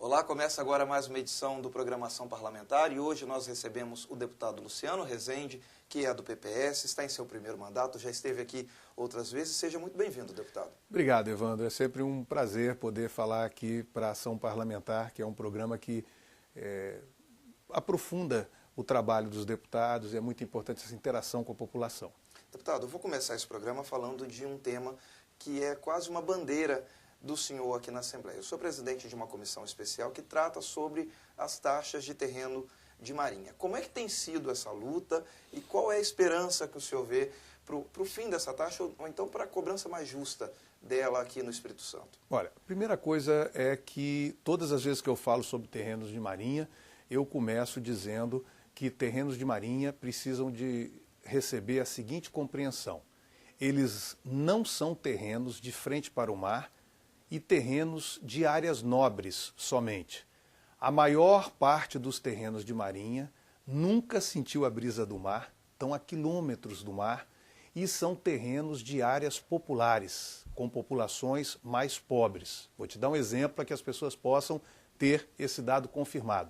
Olá, começa agora mais uma edição do Programação Parlamentar e hoje nós recebemos o deputado Luciano Rezende, que é do PPS, está em seu primeiro mandato, já esteve aqui outras vezes. Seja muito bem-vindo, deputado. Obrigado, Evandro. É sempre um prazer poder falar aqui para a Ação Parlamentar, que é um programa que aprofunda o trabalho dos deputados e é muito importante essa interação com a população. Deputado, eu vou começar esse programa falando de um tema que é quase uma bandeira do senhor aqui na Assembleia. Eu sou presidente de uma comissão especial que trata sobre as taxas de terreno de marinha. Como é que tem sido essa luta e qual é a esperança que o senhor vê para o fim dessa taxa ou então para a cobrança mais justa dela aqui no Espírito Santo? Olha, a primeira coisa é que todas as vezes que eu falo sobre terrenos de marinha, eu começo dizendo que terrenos de marinha precisam de receber a seguinte compreensão. Eles não são terrenos de frente para o mar e terrenos de áreas nobres somente. A maior parte dos terrenos de marinha nunca sentiu a brisa do mar, estão a quilômetros do mar e são terrenos de áreas populares, com populações mais pobres. Vou te dar um exemplo para que as pessoas possam ter esse dado confirmado.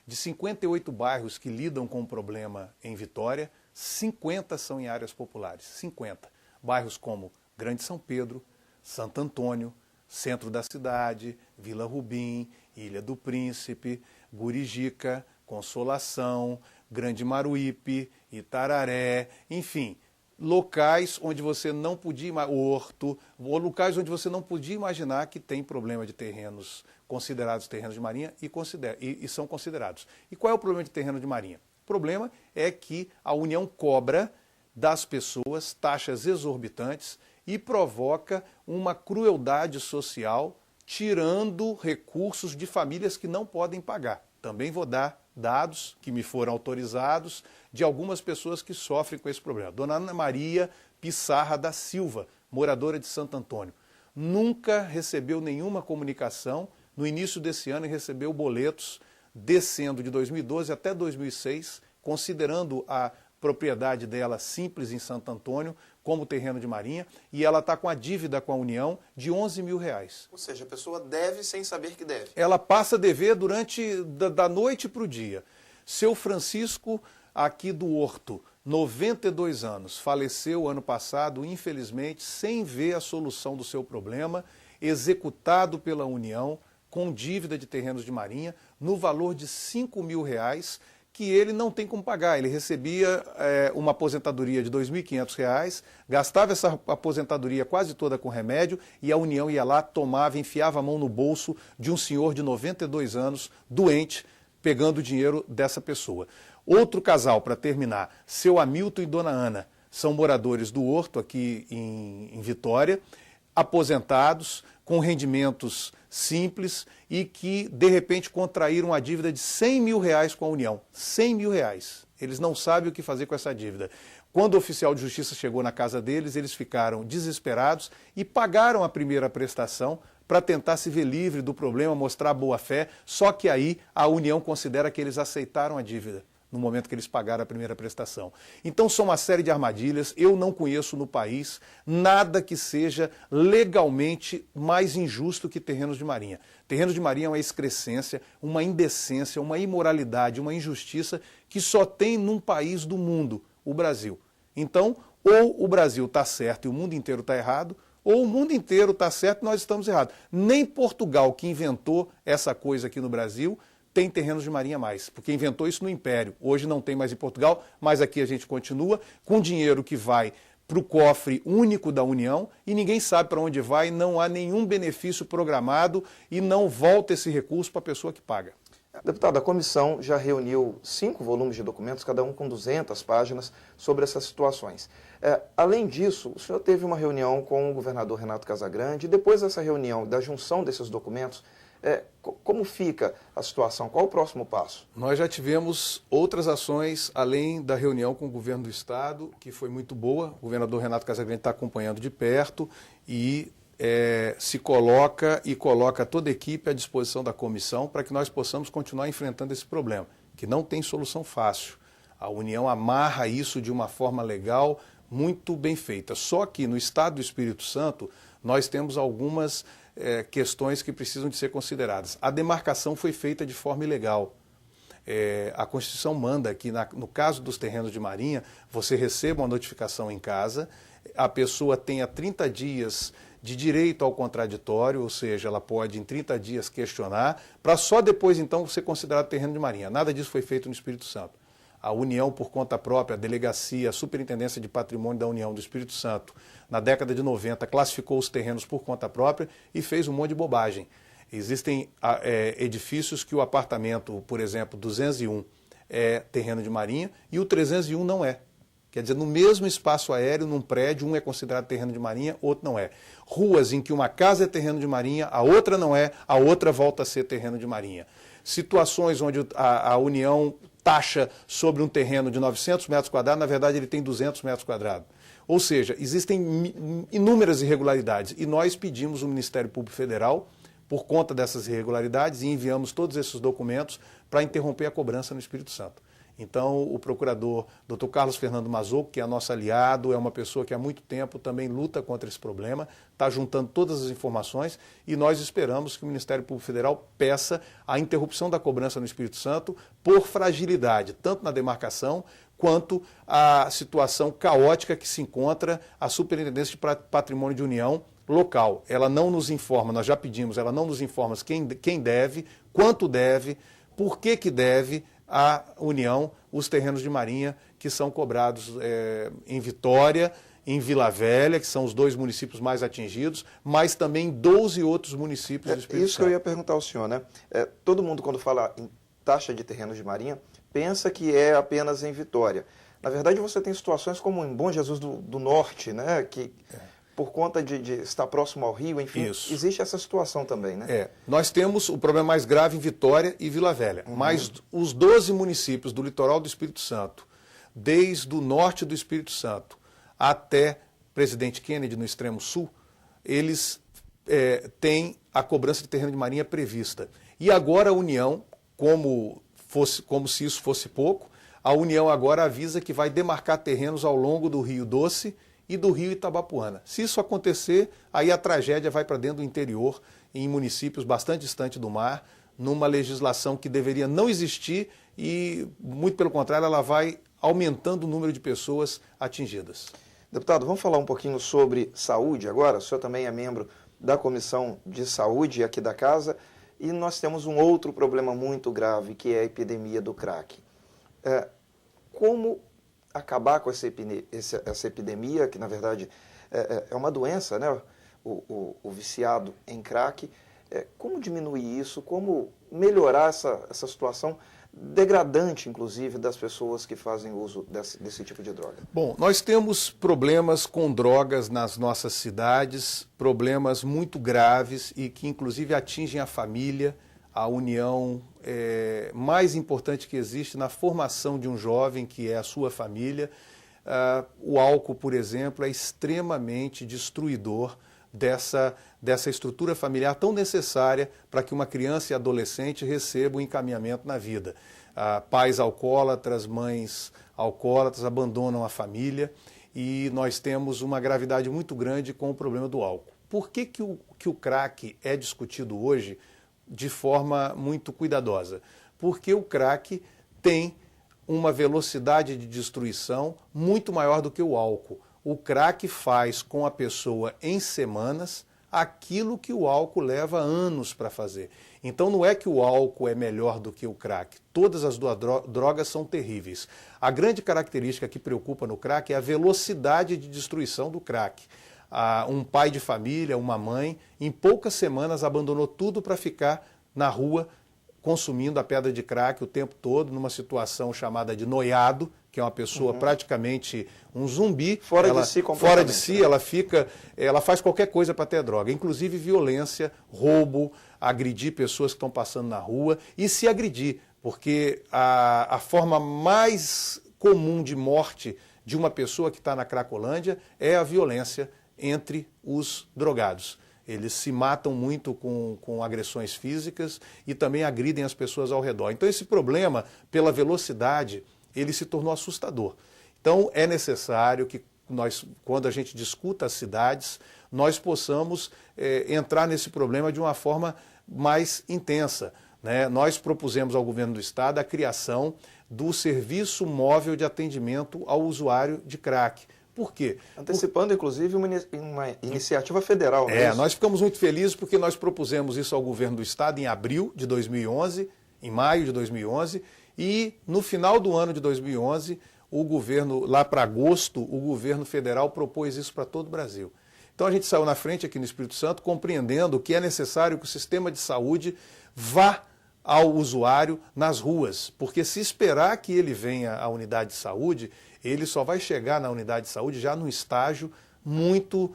De 58 bairros que lidam com o problema em Vitória, 50 são em áreas populares, 50. Bairros como Grande São Pedro, Santo Antônio, Centro da Cidade, Vila Rubim, Ilha do Príncipe, Gurijica, Consolação, Grande Maruípe, Itararé, enfim, locais onde você não podia Horto, ou locais onde você não podia imaginar que tem problema de terrenos considerados terrenos de marinha e são considerados. E qual é o problema de terreno de marinha? O problema é que a União cobra das pessoas taxas exorbitantes e provoca uma crueldade social, tirando recursos de famílias que não podem pagar. Também vou dar dados que me foram autorizados de algumas pessoas que sofrem com esse problema. Dona Ana Maria Pissarra da Silva, moradora de Santo Antônio, nunca recebeu nenhuma comunicação. No início desse ano recebeu boletos descendo de 2012 até 2006, considerando a propriedade dela simples em Santo Antônio como terreno de marinha, e ela está com a dívida com a União de R$11 mil. Ou seja, a pessoa deve sem saber que deve. Ela passa a dever durante da noite para o dia. Seu Francisco, aqui do Horto, 92 anos, faleceu ano passado, infelizmente, sem ver a solução do seu problema, executado pela União, com dívida de terrenos de marinha, no valor de R$5 mil, que ele não tem como pagar. Ele recebia uma aposentadoria de R$ 2.500, gastava essa aposentadoria quase toda com remédio e a União ia lá, tomava, enfiava a mão no bolso de um senhor de 92 anos, doente, pegando o dinheiro dessa pessoa. Outro casal, para terminar, seu Hamilton e dona Ana, são moradores do Horto, aqui em Vitória, aposentados, com rendimentos simples e que, de repente, contraíram a dívida de R$100 mil com a União. R$100 mil. Eles não sabem o que fazer com essa dívida. Quando o oficial de justiça chegou na casa deles, eles ficaram desesperados e pagaram a primeira prestação para tentar se ver livre do problema, mostrar boa-fé, só que aí a União considera que eles aceitaram a dívida no momento que eles pagaram a primeira prestação. Então são uma série de armadilhas. Eu não conheço no país nada que seja legalmente mais injusto que terrenos de marinha. Terrenos de marinha é uma excrescência, uma indecência, uma imoralidade, uma injustiça que só tem num país do mundo, o Brasil. Então, ou o Brasil está certo e o mundo inteiro está errado, ou o mundo inteiro está certo e nós estamos errados. Nem Portugal, que inventou essa coisa aqui no Brasil, tem terrenos de marinha mais, porque inventou isso no Império. Hoje não tem mais em Portugal, mas aqui a gente continua com dinheiro que vai para o cofre único da União e ninguém sabe para onde vai, não há nenhum benefício programado e não volta esse recurso para a pessoa que paga. Deputado, a comissão já reuniu 5 volumes de documentos, cada um com 200 páginas, sobre essas situações. Além disso, o senhor teve uma reunião com o governador Renato Casagrande e depois dessa reunião, da junção desses documentos, como fica a situação? Qual o próximo passo? Nós já tivemos outras ações, além da reunião com o governo do Estado, que foi muito boa. O governador Renato Casagrande está acompanhando de perto e se coloca e coloca toda a equipe à disposição da comissão para que nós possamos continuar enfrentando esse problema, que não tem solução fácil. A União amarra isso de uma forma legal, muito bem feita. Só que no Estado do Espírito Santo, nós temos algumas questões que precisam de ser consideradas. A demarcação foi feita de forma ilegal. A Constituição manda que, no caso dos terrenos de marinha, você receba uma notificação em casa, a pessoa tenha 30 dias de direito ao contraditório, ou seja, ela pode em 30 dias questionar, para só depois então ser considerado terreno de marinha. Nada disso foi feito no Espírito Santo. A União por conta própria, a Delegacia, a Superintendência de Patrimônio da União do Espírito Santo, na década de 90, classificou os terrenos por conta própria e fez um monte de bobagem. Existem edifícios que o apartamento, por exemplo, 201 é terreno de marinha e o 301 não é. Quer dizer, no mesmo espaço aéreo, num prédio, um é considerado terreno de marinha, outro não é. Ruas em que uma casa é terreno de marinha, a outra não é, a outra volta a ser terreno de marinha. Situações onde a União taxa sobre um terreno de 900 metros quadrados, na verdade ele tem 200 metros quadrados. Ou seja, existem inúmeras irregularidades e nós pedimos ao Ministério Público Federal, por conta dessas irregularidades, e enviamos todos esses documentos para interromper a cobrança no Espírito Santo. Então, o procurador Dr. Carlos Fernando Mazocco, que é nosso aliado, é uma pessoa que há muito tempo também luta contra esse problema, está juntando todas as informações e nós esperamos que o Ministério Público Federal peça a interrupção da cobrança no Espírito Santo por fragilidade, tanto na demarcação quanto a situação caótica que se encontra a Superintendência de Patrimônio de União local. Ela não nos informa, nós já pedimos, ela não nos informa quem deve, quanto deve, por que deve à União os terrenos de marinha que são cobrados em Vitória, em Vila Velha, que são os 2 municípios mais atingidos, mas também 12 outros municípios do Espírito Santo. Isso que eu ia perguntar ao senhor, né? Todo mundo, quando fala em taxa de terrenos de marinha, pensa que é apenas em Vitória. Na verdade, você tem situações como em Bom Jesus do Norte, né? Que por conta de estar próximo ao rio, enfim, existe essa situação também, né? Nós temos o problema mais grave em Vitória e Vila Velha, mas os 12 municípios do litoral do Espírito Santo, desde o norte do Espírito Santo até Presidente Kennedy, no extremo sul, eles têm a cobrança de terreno de marinha prevista. E agora a União, como se isso fosse pouco, a União agora avisa que vai demarcar terrenos ao longo do Rio Doce e do rio Itabapuana. Se isso acontecer, aí a tragédia vai para dentro do interior, em municípios bastante distantes do mar, numa legislação que deveria não existir e, muito pelo contrário, ela vai aumentando o número de pessoas atingidas. Deputado, vamos falar um pouquinho sobre saúde agora? O senhor também é membro da Comissão de Saúde aqui da Casa e nós temos um outro problema muito grave, que é a epidemia do crack. Como acabar com essa epidemia, que na verdade é uma doença, né? O viciado em crack, como diminuir isso, como melhorar essa situação degradante, inclusive, das pessoas que fazem uso desse tipo de droga? Bom, nós temos problemas com drogas nas nossas cidades, problemas muito graves e que inclusive atingem a família, a união mais importante que existe na formação de um jovem, que é a sua família. O álcool, por exemplo, é extremamente destruidor dessa estrutura familiar tão necessária para que uma criança e adolescente recebam encaminhamento na vida. Pais alcoólatras, mães alcoólatras abandonam a família e nós temos uma gravidade muito grande com o problema do álcool. Por que o crack é discutido hoje de forma muito cuidadosa? Porque o crack tem uma velocidade de destruição muito maior do que o álcool. O crack faz com a pessoa em semanas aquilo que o álcool leva anos para fazer. Então não é que o álcool é melhor do que o crack. Todas as duas drogas são terríveis. A grande característica que preocupa no crack é a velocidade de destruição do crack. Um pai de família, uma mãe, em poucas semanas abandonou tudo para ficar na rua consumindo a pedra de crack o tempo todo, numa situação chamada de noiado, que é uma pessoa praticamente um zumbi. Fora de si, ela faz qualquer coisa para ter droga, inclusive violência, roubo, agredir pessoas que estão passando na rua e se agredir, porque a forma mais comum de morte de uma pessoa que está na Cracolândia é a violência entre os drogados. Eles se matam muito com agressões físicas e também agridem as pessoas ao redor. Então esse problema, pela velocidade, ele se tornou assustador. Então é necessário que nós, quando a gente discuta as cidades, nós possamos entrar nesse problema de uma forma mais intensa, né? Nós propusemos ao governo do estado a criação do Serviço Móvel de Atendimento ao Usuário de Crack. Por quê? Antecipando, inclusive, uma iniciativa federal. Não é isso? Nós ficamos muito felizes porque nós propusemos isso ao governo do estado em abril de 2011, em maio de 2011, e no final do ano de 2011, o governo, lá para agosto, o governo federal propôs isso para todo o Brasil. Então a gente saiu na frente aqui no Espírito Santo, compreendendo que é necessário que o sistema de saúde vá ao usuário nas ruas, porque se esperar que ele venha à unidade de saúde, ele só vai chegar na unidade de saúde já num estágio muito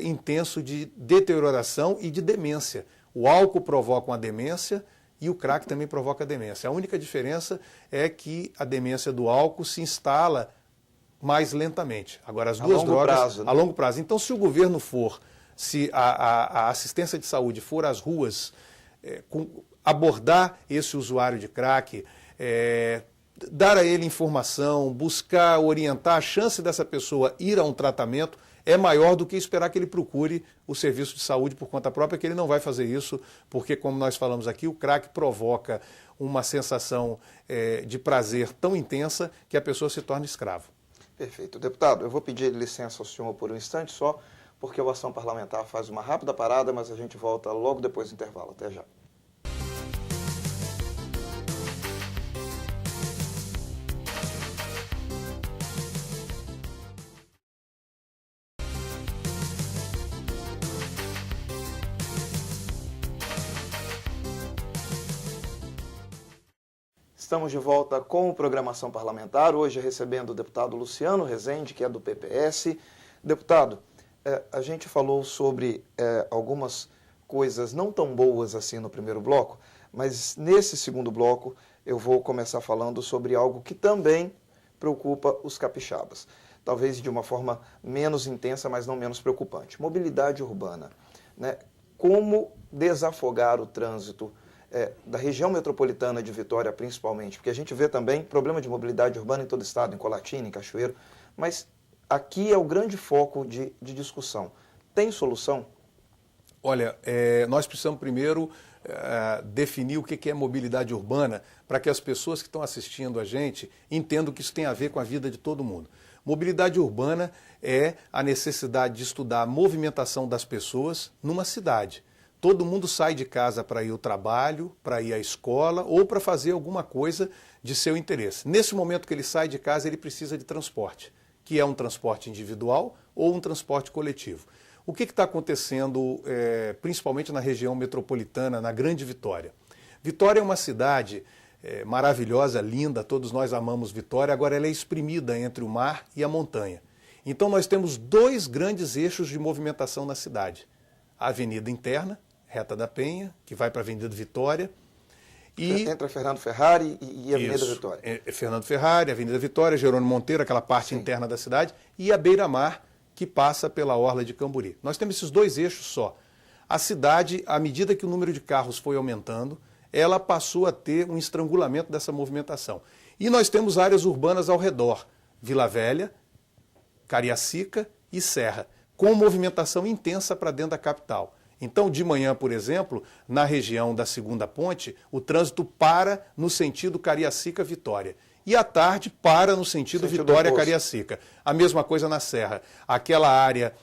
intenso de deterioração e de demência. O álcool provoca uma demência e o crack também provoca demência. A única diferença é que a demência do álcool se instala mais lentamente. Agora, as duas drogas a longo prazo. Então, se o governo se a assistência de saúde for às ruas, abordar esse usuário de crack, dar a ele informação, buscar orientar, a chance dessa pessoa ir a um tratamento é maior do que esperar que ele procure o serviço de saúde por conta própria, que ele não vai fazer isso, porque, como nós falamos aqui, o crack provoca uma sensação de prazer tão intensa que a pessoa se torna escravo. Perfeito. Deputado, eu vou pedir licença ao senhor por um instante só, porque o Ação Parlamentar faz uma rápida parada, mas a gente volta logo depois do intervalo. Até já. Estamos de volta com o Programação Parlamentar, hoje recebendo o deputado Luciano Rezende, que é do PPS. Deputado, a gente falou sobre algumas coisas não tão boas assim no primeiro bloco, mas nesse segundo bloco eu vou começar falando sobre algo que também preocupa os capixabas. Talvez de uma forma menos intensa, mas não menos preocupante. Mobilidade urbana, né? Como desafogar o trânsito da região metropolitana de Vitória, principalmente, porque a gente vê também problema de mobilidade urbana em todo o estado, em Colatina, em Cachoeiro, mas aqui é o grande foco de discussão. Tem solução? Olha, nós precisamos primeiro definir o que é mobilidade urbana para que as pessoas que estão assistindo a gente entendam que isso tem a ver com a vida de todo mundo. Mobilidade urbana é a necessidade de estudar a movimentação das pessoas numa cidade. Todo mundo sai de casa para ir ao trabalho, para ir à escola ou para fazer alguma coisa de seu interesse. Nesse momento que ele sai de casa, ele precisa de transporte, que é um transporte individual ou um transporte coletivo. O que está acontecendo, principalmente na região metropolitana, na Grande Vitória? Vitória é uma cidade maravilhosa, linda, todos nós amamos Vitória, agora ela é exprimida entre o mar e a montanha. Então nós temos dois grandes eixos de movimentação na cidade. A Avenida Interna, Reta da Penha, que vai para a Avenida Vitória. Entre a Fernando Ferrari e a Avenida Vitória. Fernando Ferrari, Avenida Vitória, Jerônimo Monteiro, aquela parte interna da cidade, e a Beira-Mar, que passa pela Orla de Camburi. Nós temos esses dois eixos só. A cidade, à medida que o número de carros foi aumentando, ela passou a ter um estrangulamento dessa movimentação. E nós temos áreas urbanas ao redor, Vila Velha, Cariacica e Serra, com movimentação intensa para dentro da capital. Então, de manhã, por exemplo, na região da Segunda Ponte, o trânsito para no sentido Cariacica-Vitória. E à tarde para no sentido Vitória-Cariacica. A mesma coisa na Serra. Aquela área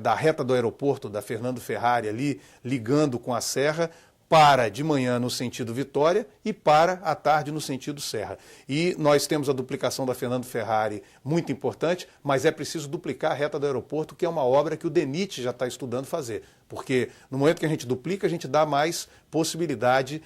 da reta do aeroporto, da Fernando Ferrari ali, ligando com a Serra, para de manhã no sentido Vitória e para à tarde no sentido Serra. E nós temos a duplicação da Fernando Ferrari muito importante, mas é preciso duplicar a reta do aeroporto, que é uma obra que o DENIT já está estudando fazer. Porque no momento que a gente duplica, a gente dá mais possibilidade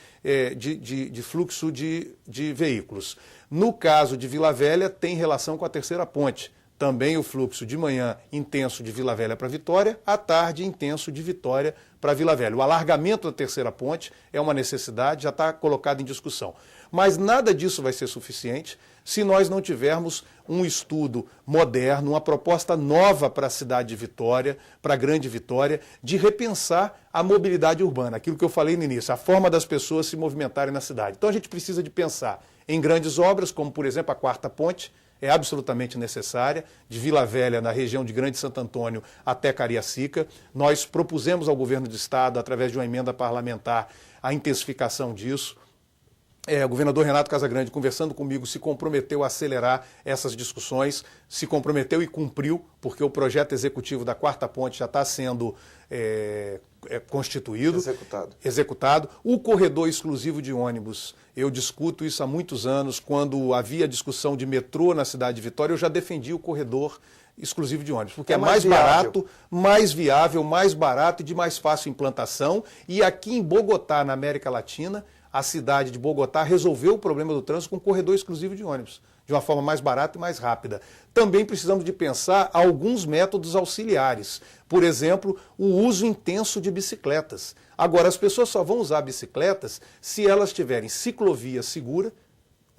de fluxo de veículos. No caso de Vila Velha, tem relação com a terceira ponte. Também o fluxo de manhã intenso de Vila Velha para Vitória, à tarde intenso de Vitória para Vila Velha. O alargamento da terceira ponte é uma necessidade, já está colocado em discussão. Mas nada disso vai ser suficiente se nós não tivermos um estudo moderno, uma proposta nova para a cidade de Vitória, para a Grande Vitória, de repensar a mobilidade urbana, aquilo que eu falei no início, a forma das pessoas se movimentarem na cidade. Então a gente precisa de pensar em grandes obras, como por exemplo a Quarta Ponte. é absolutamente necessária, de Vila Velha, na região de Grande Santo Antônio, até Cariacica. Nós propusemos ao governo do estado, através de uma emenda parlamentar, a intensificação disso. O governador Renato Casagrande, conversando comigo, se comprometeu a acelerar essas discussões, se comprometeu e cumpriu, porque o projeto executivo da Quarta Ponte já está sendo constituído. Executado. O corredor exclusivo de ônibus, eu discuto isso há muitos anos. Quando havia discussão de metrô na cidade de Vitória, eu já defendi o corredor exclusivo de ônibus, porque é mais barato, mais viável, mais barato e de mais fácil implantação. E aqui em Bogotá, na América Latina, a cidade de Bogotá resolveu o problema do trânsito com um corredor exclusivo de ônibus, de uma forma mais barata e mais rápida. Também precisamos de pensar alguns métodos auxiliares. Por exemplo, o uso intenso de bicicletas. Agora, as pessoas só vão usar bicicletas se elas tiverem ciclovia segura,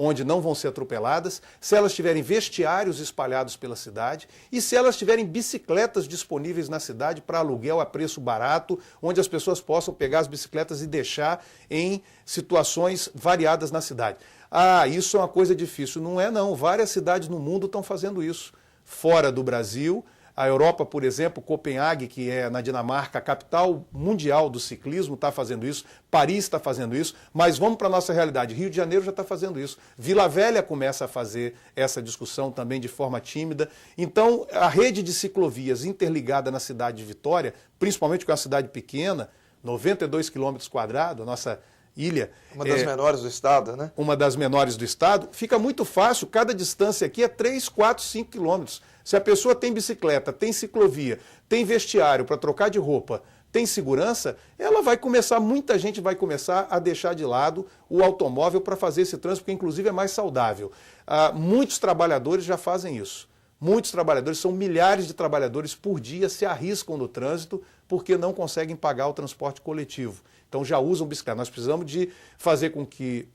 onde não vão ser atropeladas, se elas tiverem vestiários espalhados pela cidade e se elas tiverem bicicletas disponíveis na cidade para aluguel a preço barato, onde as pessoas possam pegar as bicicletas e deixar em situações variadas na cidade. Isso é uma coisa difícil. Não é não. Várias cidades no mundo estão fazendo isso. Fora do Brasil, a Europa, por exemplo, Copenhague, que é na Dinamarca, a capital mundial do ciclismo, está fazendo isso. Paris está fazendo isso. Mas vamos para a nossa realidade. Rio de Janeiro já está fazendo isso. Vila Velha começa a fazer essa discussão também de forma tímida. Então, a rede de ciclovias interligada na cidade de Vitória, principalmente com a cidade pequena, 92 quilômetros quadrados, a nossa ilha. Uma das menores do estado, né? Uma das menores do estado. Fica muito fácil, cada distância aqui é 3, 4, 5 quilômetros. Se a pessoa tem bicicleta, tem ciclovia, tem vestiário para trocar de roupa, tem segurança, muita gente vai começar a deixar de lado o automóvel para fazer esse trânsito, porque inclusive é mais saudável. Muitos trabalhadores já fazem isso. Muitos trabalhadores, são milhares de trabalhadores por dia, se arriscam no trânsito porque não conseguem pagar o transporte coletivo. Então já usam bicicleta. Nós precisamos de fazer com que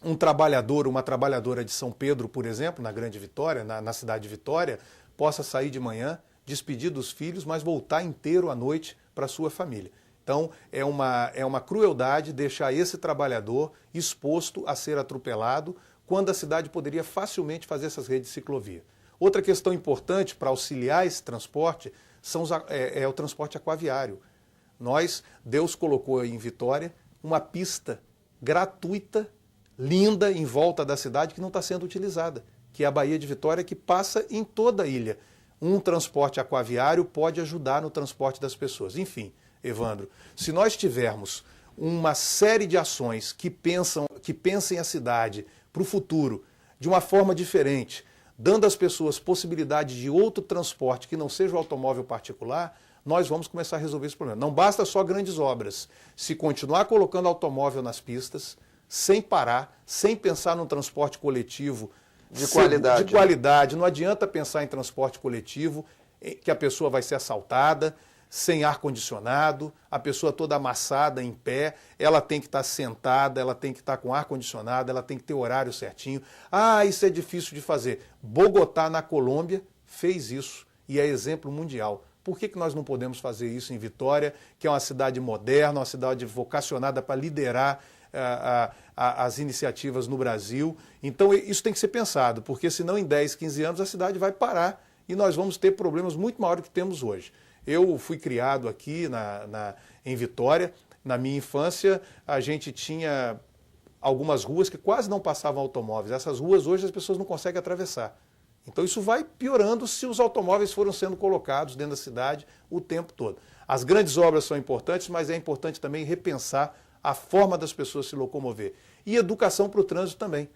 um trabalhador, uma trabalhadora de São Pedro, por exemplo, na Grande Vitória, na cidade de Vitória, possa sair de manhã, despedir dos filhos, mas voltar inteiro à noite para a sua família. Então é uma crueldade deixar esse trabalhador exposto a ser atropelado quando a cidade poderia facilmente fazer essas redes de ciclovia. Outra questão importante para auxiliar esse transporte é o transporte aquaviário. Deus colocou em Vitória uma pista gratuita, linda, em volta da cidade, que não está sendo utilizada, que é a Baía de Vitória, que passa em toda a ilha. Um transporte aquaviário pode ajudar no transporte das pessoas. Enfim, Evandro, se nós tivermos uma série de ações que pensem a cidade para o futuro de uma forma diferente, dando às pessoas possibilidade de outro transporte que não seja o automóvel particular, nós vamos começar a resolver esse problema. Não basta só grandes obras. Se continuar colocando automóvel nas pistas, sem parar, sem pensar num transporte coletivo de qualidade, não adianta pensar em transporte coletivo que a pessoa vai ser assaltada, sem ar-condicionado, a pessoa toda amassada em pé, ela tem que estar sentada, ela tem que estar com ar-condicionado, ela tem que ter horário certinho. Isso é difícil de fazer. Bogotá, na Colômbia, fez isso e é exemplo mundial. Por que nós não podemos fazer isso em Vitória, que é uma cidade moderna, uma cidade vocacionada para liderar as iniciativas no Brasil? Então isso tem que ser pensado, porque senão em 10, 15 anos a cidade vai parar e nós vamos ter problemas muito maiores do que temos hoje. Eu fui criado aqui em Vitória. Na minha infância, a gente tinha algumas ruas que quase não passavam automóveis. Essas ruas hoje as pessoas não conseguem atravessar. Então isso vai piorando se os automóveis foram sendo colocados dentro da cidade o tempo todo. As grandes obras são importantes, mas é importante também repensar a forma das pessoas se locomover. E educação para o trânsito também.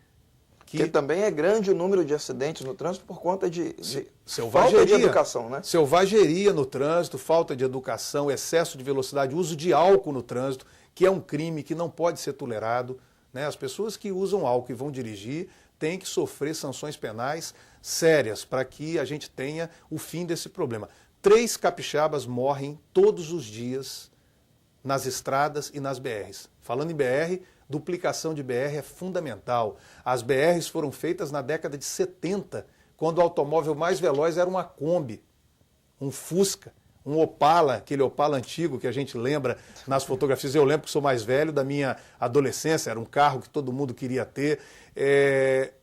Porque também é grande o número de acidentes no trânsito por conta de falta de educação, né? Selvageria no trânsito, falta de educação, excesso de velocidade, uso de álcool no trânsito, que é um crime que não pode ser tolerado, né? As pessoas que usam álcool e vão dirigir têm que sofrer sanções penais sérias para que a gente tenha o fim desse problema. 3 capixabas morrem todos os dias nas estradas e nas BRs. Falando em BR, duplicação de BR é fundamental. As BRs foram feitas na década de 70, quando o automóvel mais veloz era uma Kombi, um Fusca, um Opala, aquele Opala antigo que a gente lembra nas fotografias. Eu lembro que sou mais velho, da minha adolescência, era um carro que todo mundo queria ter.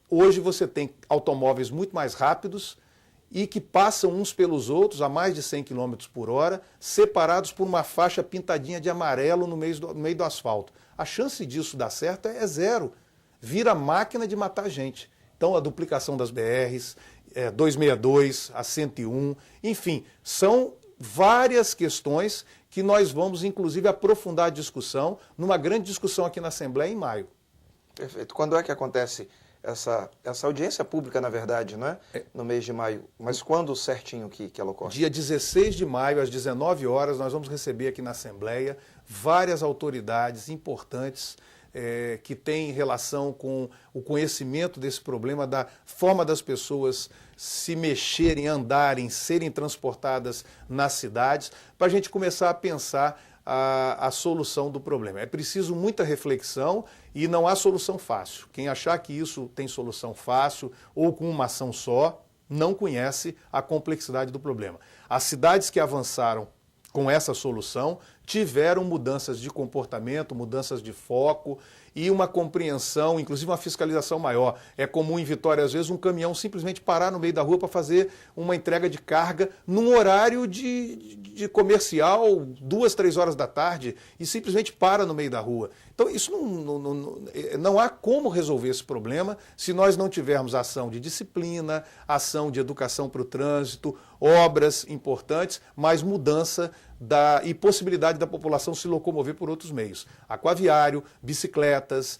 Hoje você tem automóveis muito mais rápidos e que passam uns pelos outros a mais de 100 km por hora, separados por uma faixa pintadinha de amarelo no meio do asfalto. A chance disso dar certo é zero. Vira máquina de matar gente. Então a duplicação das BRs, 262, a 101, enfim, são várias questões que nós vamos, inclusive, aprofundar a discussão numa grande discussão aqui na Assembleia em maio. Perfeito. Quando é que acontece essa audiência pública, na verdade, não é? No mês de maio. Mas quando certinho que ela ocorre? Dia 16 de maio, às 19 horas, nós vamos receber aqui na Assembleia várias autoridades importantes que têm relação com o conhecimento desse problema, da forma das pessoas se mexerem, andarem, serem transportadas nas cidades, para a gente começar a pensar a solução do problema. É preciso muita reflexão e não há solução fácil. Quem achar que isso tem solução fácil ou com uma ação só, não conhece a complexidade do problema. As cidades que avançaram com essa solução tiveram mudanças de comportamento, mudanças de foco e uma compreensão, inclusive uma fiscalização maior. É comum em Vitória, às vezes, um caminhão simplesmente parar no meio da rua para fazer uma entrega de carga num horário de comercial, 2, 3 horas da tarde, e simplesmente para no meio da rua. Então, isso não há como resolver esse problema se nós não tivermos ação de disciplina, ação de educação para o trânsito, obras importantes, mas mudança e possibilidade da população se locomover por outros meios. Aquaviário, bicicletas,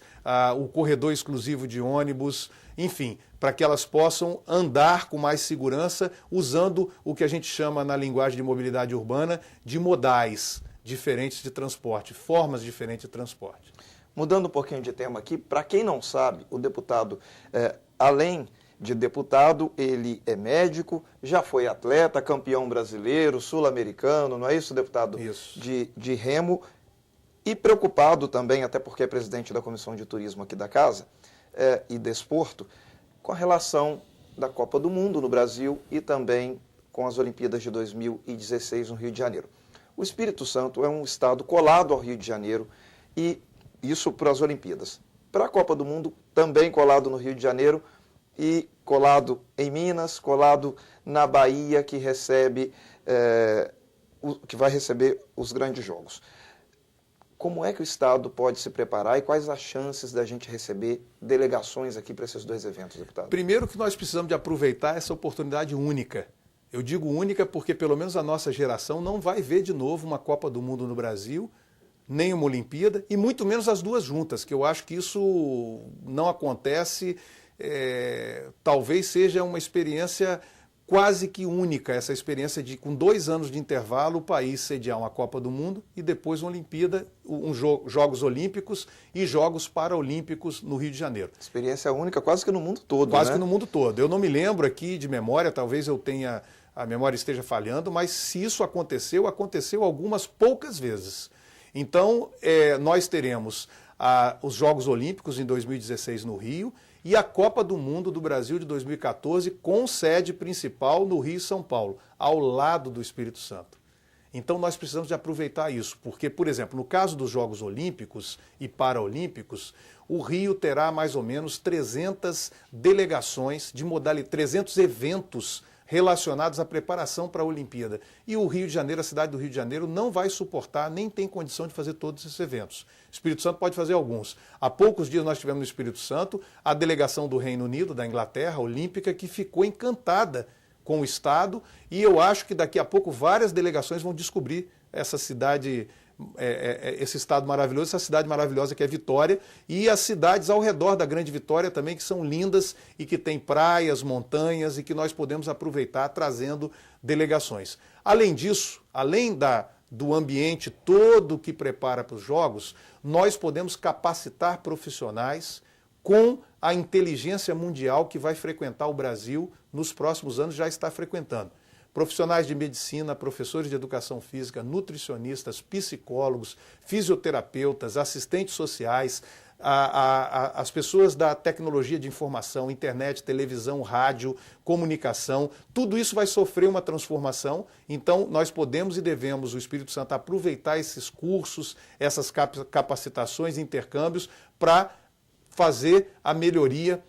o corredor exclusivo de ônibus, enfim, para que elas possam andar com mais segurança usando o que a gente chama na linguagem de mobilidade urbana de modais diferentes de transporte, formas diferentes de transporte. Mudando um pouquinho de tema aqui, para quem não sabe, o deputado, além de deputado, ele é médico, já foi atleta, campeão brasileiro, sul-americano, não é isso, deputado? Isso. De remo, e preocupado também, até porque é presidente da Comissão de Turismo aqui da Casa, e Desporto, com a relação da Copa do Mundo no Brasil e também com as Olimpíadas de 2016 no Rio de Janeiro. O Espírito Santo é um estado colado ao Rio de Janeiro, e isso para as Olimpíadas. Para a Copa do Mundo, também colado no Rio de Janeiro, e colado em Minas, colado na Bahia, que vai receber os grandes jogos. Como é que o Estado pode se preparar e quais as chances da gente receber delegações aqui para esses dois eventos, deputado? Primeiro que nós precisamos de aproveitar essa oportunidade única. Eu digo única porque pelo menos a nossa geração não vai ver de novo uma Copa do Mundo no Brasil, nem uma Olimpíada, e muito menos as duas juntas, que eu acho que isso não acontece. Talvez seja uma experiência quase que única, essa experiência de, com 2 anos de intervalo, o país sediar uma Copa do Mundo e depois uma Olimpíada, Jogos Olímpicos e Jogos Paraolímpicos no Rio de Janeiro. Experiência única quase que no mundo todo, Quase né? que no mundo todo. Eu não me lembro aqui de memória, talvez a memória esteja falhando, mas se isso aconteceu algumas poucas vezes. Então, nós teremos os Jogos Olímpicos em 2016 no Rio, e a Copa do Mundo do Brasil de 2014 com sede principal no Rio e São Paulo, ao lado do Espírito Santo. Então nós precisamos de aproveitar isso, porque, por exemplo, no caso dos Jogos Olímpicos e Paraolímpicos, o Rio terá mais ou menos 300 delegações de modalidade, 300 eventos relacionados à preparação para a Olimpíada. E o Rio de Janeiro, a cidade do Rio de Janeiro, não vai suportar, nem tem condição de fazer todos esses eventos. O Espírito Santo pode fazer alguns. Há poucos dias nós tivemos no Espírito Santo a delegação do Reino Unido, da Inglaterra, olímpica, que ficou encantada com o Estado, e eu acho que daqui a pouco várias delegações vão descobrir essa cidade, esse estado maravilhoso, essa cidade maravilhosa que é Vitória, e as cidades ao redor da Grande Vitória também, que são lindas e que têm praias, montanhas, e que nós podemos aproveitar trazendo delegações. Além disso, além do ambiente todo que prepara para os Jogos, nós podemos capacitar profissionais com a inteligência mundial que vai frequentar o Brasil nos próximos anos, já está frequentando. Profissionais de medicina, professores de educação física, nutricionistas, psicólogos, fisioterapeutas, assistentes sociais, as pessoas da tecnologia de informação, internet, televisão, rádio, comunicação, tudo isso vai sofrer uma transformação. Então, nós podemos e devemos, o Espírito Santo, aproveitar esses cursos, essas capacitações, intercâmbios, para fazer a melhoria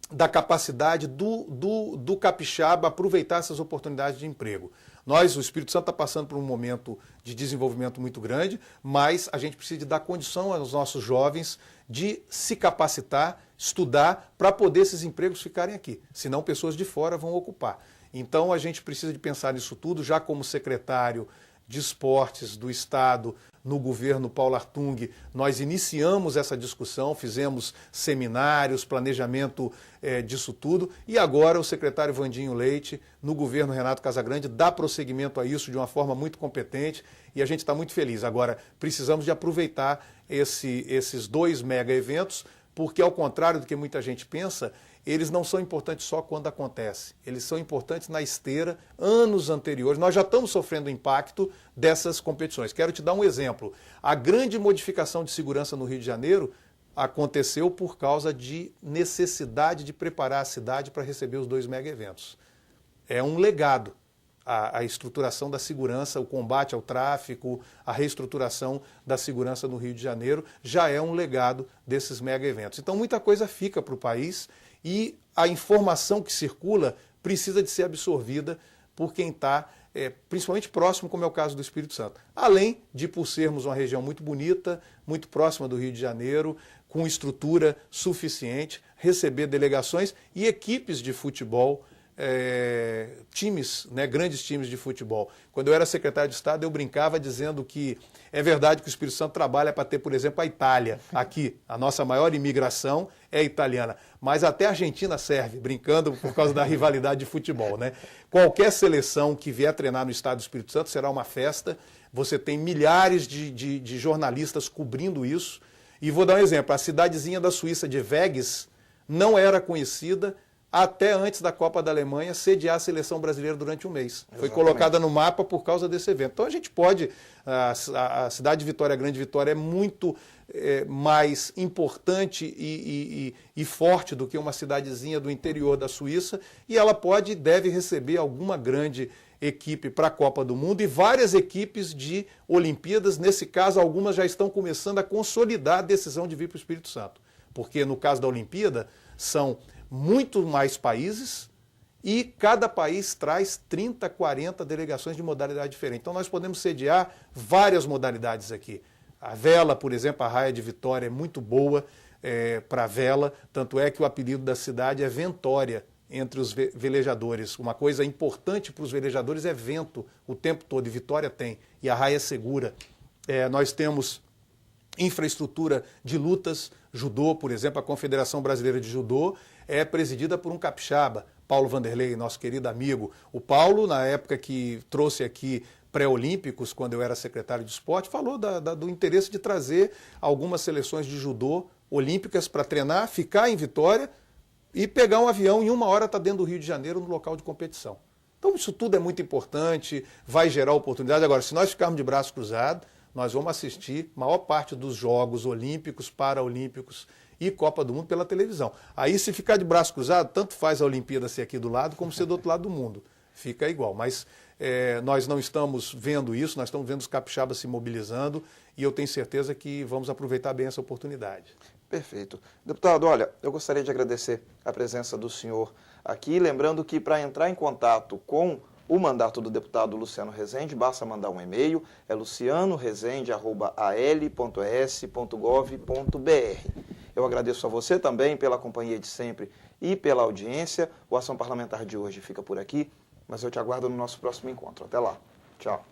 da capacidade do capixaba aproveitar essas oportunidades de emprego. O Espírito Santo está passando por um momento de desenvolvimento muito grande, mas a gente precisa de dar condição aos nossos jovens de se capacitar, estudar, para poder esses empregos ficarem aqui. Senão pessoas de fora vão ocupar. Então a gente precisa de pensar nisso tudo, já como secretário de Esportes do Estado, no governo Paulo Artung, nós iniciamos essa discussão, fizemos seminários, planejamento disso tudo, e agora o secretário Vandinho Leite, no governo Renato Casagrande, dá prosseguimento a isso de uma forma muito competente, e a gente está muito feliz. Agora, precisamos de aproveitar esses 2 mega eventos, porque ao contrário do que muita gente pensa, eles não são importantes só quando acontece. Eles são importantes na esteira, anos anteriores. Nós já estamos sofrendo o impacto dessas competições. Quero te dar um exemplo. A grande modificação de segurança no Rio de Janeiro aconteceu por causa de necessidade de preparar a cidade para receber os 2 mega eventos. É um legado. A estruturação da segurança, o combate ao tráfico, a reestruturação da segurança no Rio de Janeiro já é um legado desses mega eventos. Então muita coisa fica para o país e a informação que circula precisa de ser absorvida por quem está principalmente próximo, como é o caso do Espírito Santo. Além de, por sermos uma região muito bonita, muito próxima do Rio de Janeiro, com estrutura suficiente, receber delegações e equipes de futebol, times, grandes times de futebol. Quando eu era secretário de Estado, eu brincava dizendo que é verdade que o Espírito Santo trabalha para ter, por exemplo, a Itália aqui. A nossa maior imigração é italiana. Mas até a Argentina serve, brincando por causa da rivalidade de futebol. Qualquer seleção que vier treinar no estado do Espírito Santo será uma festa. Você tem milhares de jornalistas cobrindo isso. E vou dar um exemplo. A cidadezinha da Suíça de Vegas não era conhecida até antes da Copa da Alemanha sediar a seleção brasileira durante um mês. Exatamente. Foi colocada no mapa por causa desse evento. Então a gente pode, a cidade de Vitória, a Grande Vitória, é muito mais importante e forte do que uma cidadezinha do interior da Suíça, e ela pode e deve receber alguma grande equipe para a Copa do Mundo e várias equipes de Olimpíadas. Nesse caso, algumas já estão começando a consolidar a decisão de vir para o Espírito Santo. Porque no caso da Olimpíada, são muito mais países e cada país traz 30, 40 delegações de modalidade diferente. Então nós podemos sediar várias modalidades aqui. A vela, por exemplo, a Raia de Vitória é muito boa para a vela, tanto é que o apelido da cidade é Ventória entre os velejadores. Uma coisa importante para os velejadores é vento o tempo todo, e Vitória tem, e a raia é segura. Nós temos infraestrutura de lutas, judô, por exemplo, a Confederação Brasileira de Judô é presidida por um capixaba, Paulo Vanderlei, nosso querido amigo. O Paulo, na época que trouxe aqui pré-olímpicos, quando eu era secretário de esporte, falou do interesse de trazer algumas seleções de judô olímpicas para treinar, ficar em Vitória e pegar um avião e em 1 hora estar dentro do Rio de Janeiro no local de competição. Então isso tudo é muito importante, vai gerar oportunidade. Agora, se nós ficarmos de braço cruzado, nós vamos assistir a maior parte dos Jogos Olímpicos, Paralímpicos e Copa do Mundo pela televisão. Aí, se ficar de braço cruzado, tanto faz a Olimpíada ser aqui do lado, como ser do outro lado do mundo. Fica igual. Mas nós não estamos vendo isso, nós estamos vendo os capixabas se mobilizando e eu tenho certeza que vamos aproveitar bem essa oportunidade. Perfeito. Deputado, olha, eu gostaria de agradecer a presença do senhor aqui, lembrando que para entrar em contato com o mandato do deputado Luciano Rezende, basta mandar um e-mail, é luciano.rezende@al.es.gov.br. Eu agradeço a você também pela companhia de sempre e pela audiência. O Ação Parlamentar de hoje fica por aqui, mas eu te aguardo no nosso próximo encontro. Até lá. Tchau.